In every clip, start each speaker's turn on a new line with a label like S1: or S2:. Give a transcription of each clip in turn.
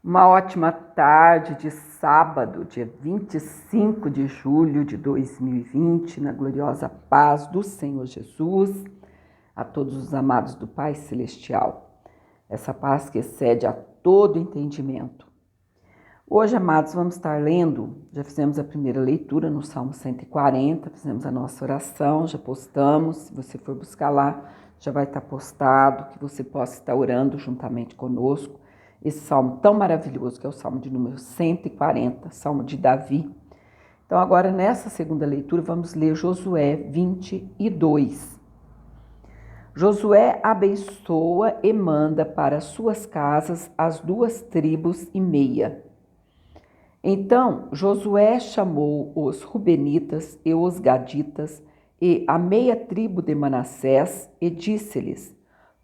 S1: Uma ótima tarde de sábado, dia 25 de julho de 2020, na gloriosa paz do Senhor Jesus, a todos os amados do Pai Celestial. Essa paz que excede a todo entendimento. Hoje, amados, vamos estar lendo, já fizemos a primeira leitura no Salmo 140, fizemos a nossa oração, já postamos, se você for buscar lá, já vai estar postado, que você possa estar orando juntamente conosco. Esse salmo tão maravilhoso, que é o salmo de número 140, salmo de Davi. Então, agora, nessa segunda leitura, vamos ler Josué 22. Josué abençoa e manda para suas casas as 2,5 tribos. Então, Josué chamou os Rubenitas e os Gaditas e a meia tribo de Manassés e disse-lhes: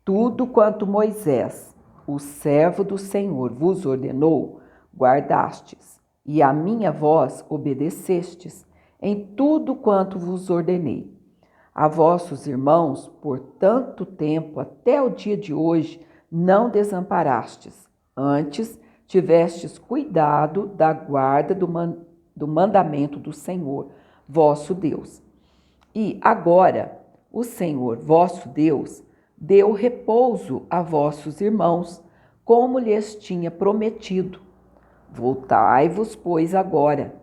S1: tudo quanto Moisés, o servo do Senhor, vos ordenou, guardastes, e a minha voz obedecestes em tudo quanto vos ordenei. A vossos irmãos, por tanto tempo até o dia de hoje, não desamparastes, antes tivestes cuidado da guarda do mandamento do Senhor, vosso Deus. E agora, o Senhor, vosso Deus, deu repouso a vossos irmãos, como lhes tinha prometido. Voltai-vos, pois, agora,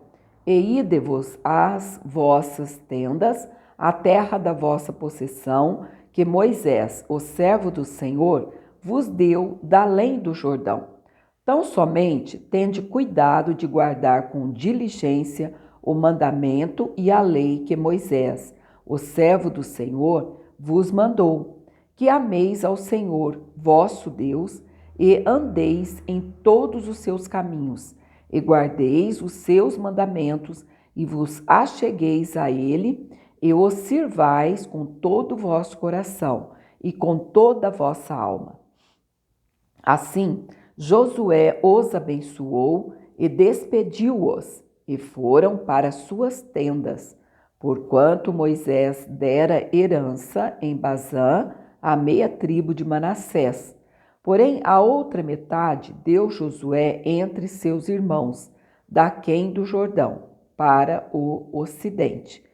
S1: e ide-vos às vossas tendas, à terra da vossa possessão, que Moisés, o servo do Senhor, vos deu da além do Jordão. Tão somente tende cuidado de guardar com diligência o mandamento e a lei que Moisés, o servo do Senhor, vos mandou, que ameis ao Senhor, vosso Deus, e andeis em todos os seus caminhos, e guardeis os seus mandamentos, e vos achegueis a ele, e os sirvais com todo o vosso coração, e com toda a vossa alma. Assim, Josué os abençoou e despediu-os, e foram para suas tendas, porquanto Moisés dera herança em Bazã à meia tribo de Manassés. Porém, a outra metade deu Josué entre seus irmãos, daquém do Jordão, para o ocidente.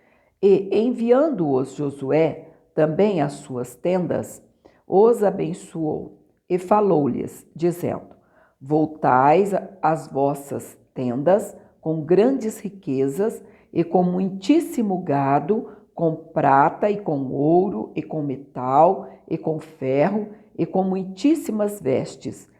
S1: E, enviando-os Josué também às suas tendas, os abençoou e falou-lhes, dizendo: voltais às vossas tendas com grandes riquezas e com muitíssimo gado, com prata e com ouro e com metal e com ferro e com muitíssimas vestes.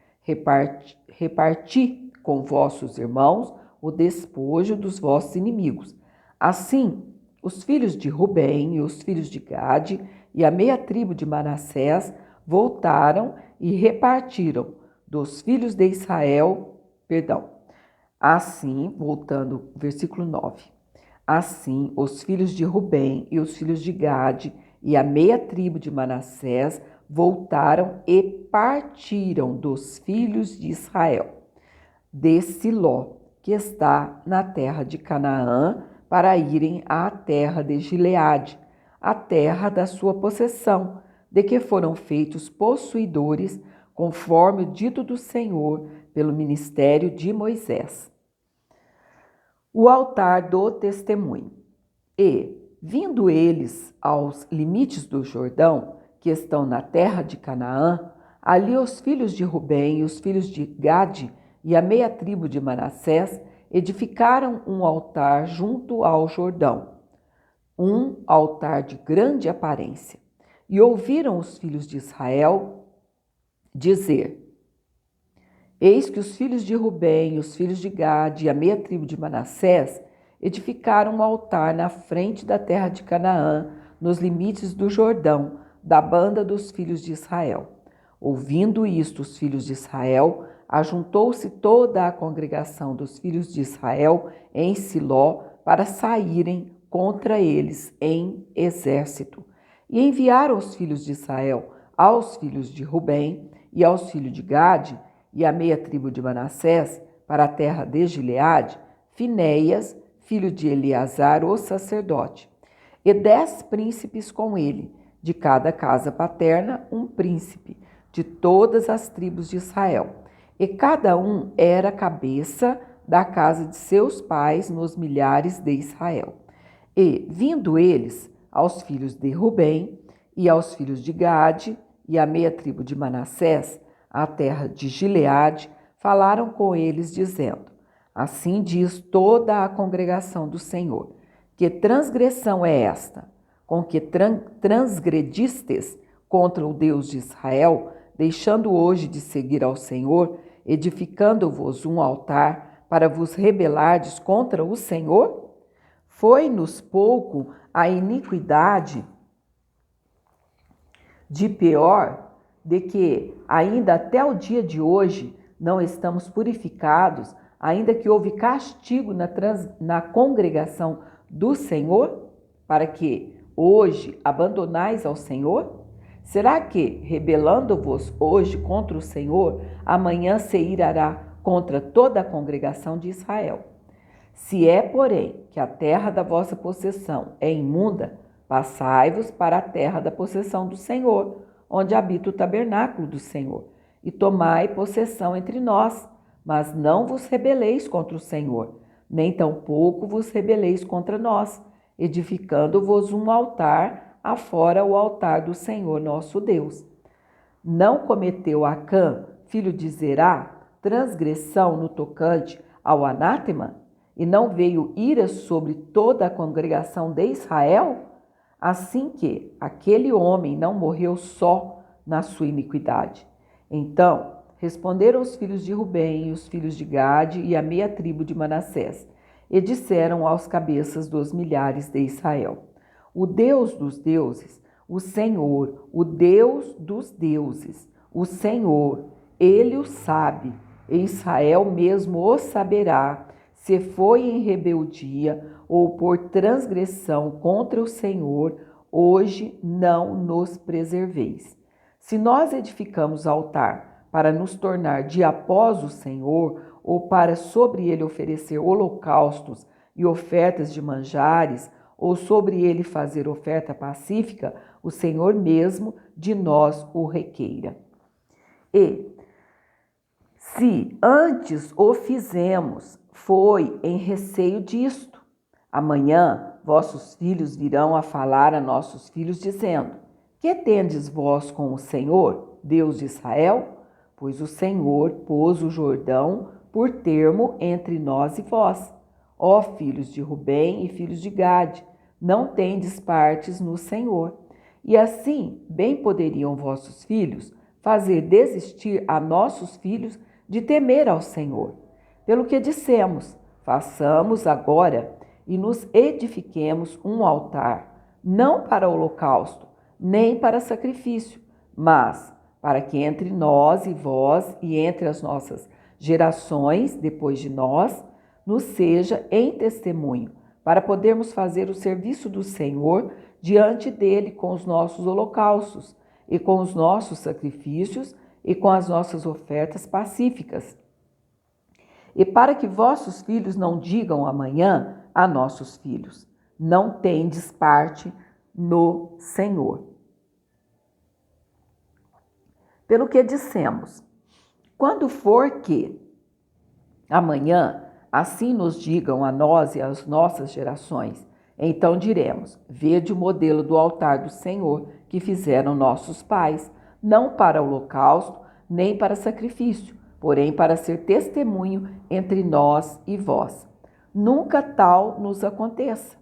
S1: Reparti com vossos irmãos o despojo dos vossos inimigos. Assim, os filhos de Rubem e os filhos de Gade e a meia tribo de Manassés voltaram e repartiram dos filhos de Israel, Assim, voltando, versículo 9. Assim, os filhos de Rubem e os filhos de Gade e a meia tribo de Manassés voltaram e partiram dos filhos de Israel, de Siló, que está na terra de Canaã, para irem à terra de Gileade, a terra da sua possessão, de que foram feitos possuidores, conforme o dito do Senhor pelo ministério de Moisés. O altar do testemunho. E, vindo eles aos limites do Jordão, que estão na terra de Canaã, ali os filhos de Rubem e os filhos de Gade e a meia tribo de Manassés edificaram um altar junto ao Jordão, um altar de grande aparência. E ouviram os filhos de Israel dizer: eis que os filhos de Rubem, os filhos de Gade e a meia tribo de Manassés edificaram um altar na frente da terra de Canaã, nos limites do Jordão, da banda dos filhos de Israel. Ouvindo isto, os filhos de Israel, ajuntou-se toda a congregação dos filhos de Israel em Siló para saírem contra eles em exército. E enviaram os filhos de Israel aos filhos de Rubem e aos filhos de Gade e a meia tribo de Manassés para a terra de Gileade, Finéias, filho de Eleazar, o sacerdote, e 10 príncipes com ele, de cada casa paterna um príncipe, de todas as tribos de Israel. e cada um era cabeça da casa de seus pais nos milhares de Israel. E, vindo eles aos filhos de Rubem e aos filhos de Gade e à meia tribo de Manassés, à terra de Gileade, falaram com eles, dizendo: Assim diz toda a congregação do Senhor: Que transgressão é esta, com que transgredistes contra o Deus de Israel, deixando hoje de seguir ao Senhor, edificando-vos um altar para vos rebelardes contra o Senhor? Foi-nos pouco a iniquidade de pior, de que ainda até o dia de hoje não estamos purificados, ainda que houve castigo na congregação do Senhor, para que hoje abandonais ao Senhor? Será que, rebelando-vos hoje contra o Senhor, amanhã se irá contra toda a congregação de Israel? Se é, porém, que a terra da vossa possessão é imunda, passai-vos para a terra da possessão do Senhor, onde habita o tabernáculo do Senhor, e tomai possessão entre nós, mas não vos rebeleis contra o Senhor, nem tampouco vos rebeleis contra nós, edificando-vos um altar afora o altar do Senhor nosso Deus. Não cometeu Acã, filho de Zerá, transgressão no tocante ao anátema? E não veio ira sobre toda a congregação de Israel? Assim que aquele homem não morreu só na sua iniquidade. Então responderam os filhos de Rubem e os filhos de Gade e a meia tribo de Manassés, e disseram aos cabeças dos milhares de Israel: O Deus dos deuses, o Senhor, o Deus dos deuses, o Senhor, ele o sabe, e Israel mesmo o saberá, se foi em rebeldia ou por transgressão contra o Senhor, hoje não nos preserveis. Se nós edificamos altar para nos tornar de após o Senhor, ou para sobre ele oferecer holocaustos e ofertas de manjares, ou sobre ele fazer oferta pacífica, o Senhor mesmo de nós o requeira. E, se antes o fizemos, foi em receio disto. Amanhã vossos filhos virão a falar a nossos filhos, dizendo: Que tendes vós com o Senhor, Deus de Israel? Pois o Senhor pôs o Jordão por termo entre nós e vós. Ó filhos de Rubem e filhos de Gade, não tendes partes no Senhor. E assim bem poderiam vossos filhos fazer desistir a nossos filhos de temer ao Senhor. Pelo que dissemos: façamos agora e nos edifiquemos um altar, não para holocausto, nem para sacrifício, mas para que entre nós e vós e entre as nossas gerações depois de nós, nos seja em testemunho, para podermos fazer o serviço do Senhor diante dele com os nossos holocaustos e com os nossos sacrifícios e com as nossas ofertas pacíficas. E para que vossos filhos não digam amanhã a nossos filhos: não tendes parte no Senhor. Pelo que dissemos: quando for que amanhã assim nos digam a nós e às nossas gerações, então diremos: vede o modelo do altar do Senhor que fizeram nossos pais, não para holocausto, nem para sacrifício, porém para ser testemunho entre nós e vós. Nunca tal nos aconteça,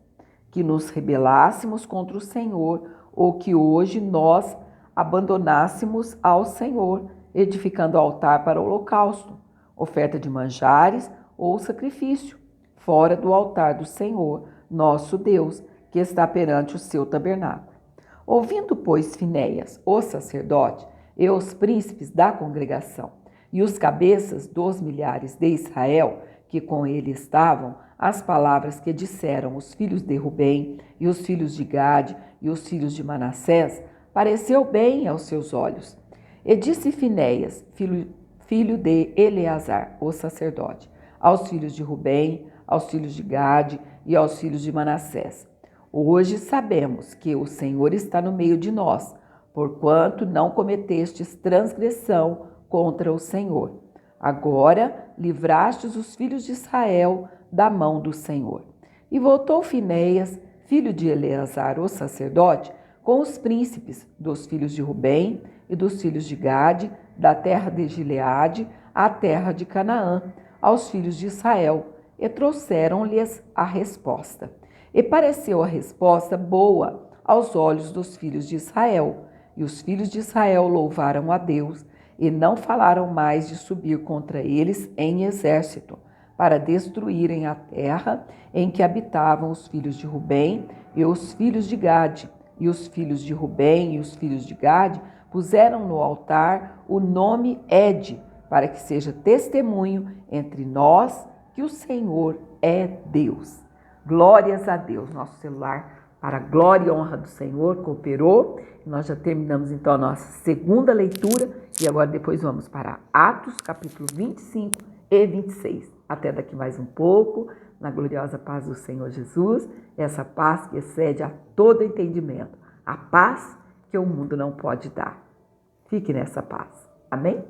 S1: que nos rebelássemos contra o Senhor, ou que hoje nós abandonássemos ao Senhor, edificando altar para holocausto, oferta de manjares ou sacrifício, fora do altar do Senhor, nosso Deus, que está perante o seu tabernáculo. Ouvindo, pois, Finéias, o sacerdote, e os príncipes da congregação, e os cabeças dos milhares de Israel, que com ele estavam, as palavras que disseram os filhos de Rubem, e os filhos de Gade, e os filhos de Manassés, pareceu bem aos seus olhos. E disse Finéias, filho de Eleazar, o sacerdote, aos filhos de Rubem, aos filhos de Gade e aos filhos de Manassés: Hoje sabemos que o Senhor está no meio de nós, porquanto não cometestes transgressão contra o Senhor. Agora livrastes os filhos de Israel da mão do Senhor. E voltou Finéias, filho de Eleazar, o sacerdote, com os príncipes dos filhos de Rubem e dos filhos de Gade, da terra de Gileade, à terra de Canaã, aos filhos de Israel, e trouxeram-lhes a resposta. E pareceu a resposta boa aos olhos dos filhos de Israel. E os filhos de Israel louvaram a Deus, e não falaram mais de subir contra eles em exército, para destruírem a terra em que habitavam os filhos de Rubem e os filhos de Gade. E os filhos de Rubem e os filhos de Gade puseram no altar o nome Ede, para que seja testemunho entre nós que o Senhor é Deus. Glórias a Deus. Nosso celular, para a glória e honra do Senhor, cooperou. Nós já terminamos então a nossa segunda leitura e agora depois vamos para Atos, capítulo 25 e 26. Até daqui mais um pouco, na gloriosa paz do Senhor Jesus, essa paz que excede a todo entendimento, a paz que o mundo não pode dar. Fique nessa paz. Amém?